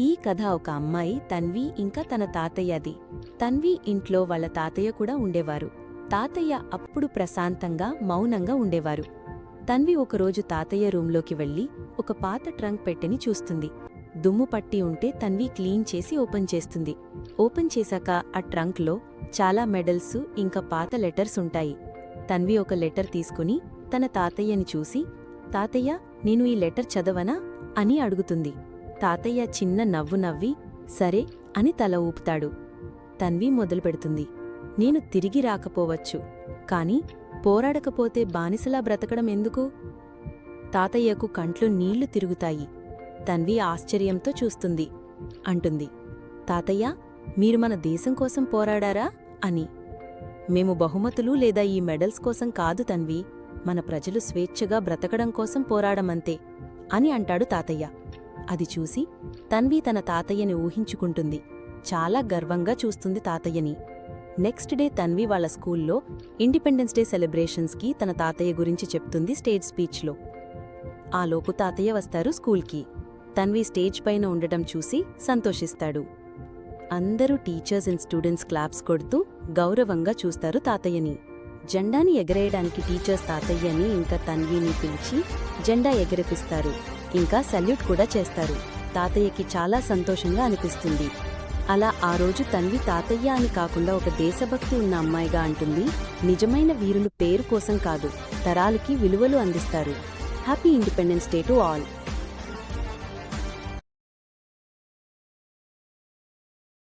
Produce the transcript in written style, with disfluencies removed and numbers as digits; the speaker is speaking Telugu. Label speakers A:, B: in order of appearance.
A: ఈ కథ ఒక అమ్మాయి తన్వి ఇంకా తన తాతయ్యది. తన్వి ఇంట్లో వాళ్ళ తాతయ్య కూడా ఉండేవారు. తాతయ్య అప్పుడు ప్రశాంతంగా మౌనంగా ఉండేవారు. తన్వి ఒకరోజు తాతయ్య రూంలోకి వెళ్లి ఒక పాత ట్రంక్ పెట్టెని చూస్తుంది. దుమ్ము పట్టి ఉంటే తన్వి క్లీన్ చేసి ఓపెన్ చేస్తుంది. ఓపెన్ చేశాక ఆ ట్రంక్లో చాలా మెడల్స్ ఇంకా పాత లెటర్స్ ఉంటాయి. తన్వి ఒక లెటర్ తీసుకుని తన తాతయ్యని చూసి, తాతయ్య, నేను ఈ లెటర్ చదవనా అని అడుగుతుంది. తాతయ్య చిన్న నవ్వు నవ్వి సరే అని తల ఊపుతాడు. తన్వి మొదలుపెడుతుంది, నేను తిరిగి రాకపోవచ్చు, కాని పోరాడకపోతే బానిసలా బ్రతకడం ఎందుకు? తాతయ్యకు కంట్లో నీళ్లు తిరుగుతాయి. తన్వి ఆశ్చర్యంతో చూస్తుంది. అంటుంది, తాతయ్య, మీరు మన దేశం కోసం పోరాడారా అని. మేము బహుమతులు లేదా ఈ మెడల్స్ కోసం కాదు తన్వి, మన ప్రజలు స్వేచ్ఛగా బ్రతకడం కోసం పోరాడమంతే అని అంటాడు తాతయ్య. అది చూసి తన్వి తన తాతయ్యని ఊహించుకుంటుంది. చాలా గర్వంగా చూస్తుంది తాతయ్యని. నెక్స్ట్ డే తన్వి వాళ్ళ స్కూల్లో ఇండిపెండెన్స్ డే సెలబ్రేషన్స్కి తన తాతయ్య గురించి చెప్తుంది స్టేజ్ స్పీచ్లో. ఆలోపు తాతయ్య వస్తారు స్కూల్కి. తన్వి స్టేజ్ పైన ఉండటం చూసి సంతోషిస్తాడు. అందరూ టీచర్స్ అండ్ స్టూడెంట్స్ క్లాప్స్ కొడుతూ గౌరవంగా చూస్తారు తాతయ్యని. జెండాని ఎగరేయడానికి టీచర్స్ తాతయ్యని ఇంకా తన్విని పిలిచి జెండా ఎగరేపిస్తారు. ఇంకా సల్యూట్ కూడా చేస్తారు. తాతయ్యకి చాలా సంతోషంగా అనిపిస్తుంది. అలా ఆ రోజు తన్వి తాతయ్య అని కాకుండా ఒక దేశభక్తి ఉన్న అమ్మాయిగా అంటుంది. నిజమైన వీరులు పేరు కోసం కాదు, తరాలకి విలువలు అందిస్తారు. Happy independence day to all.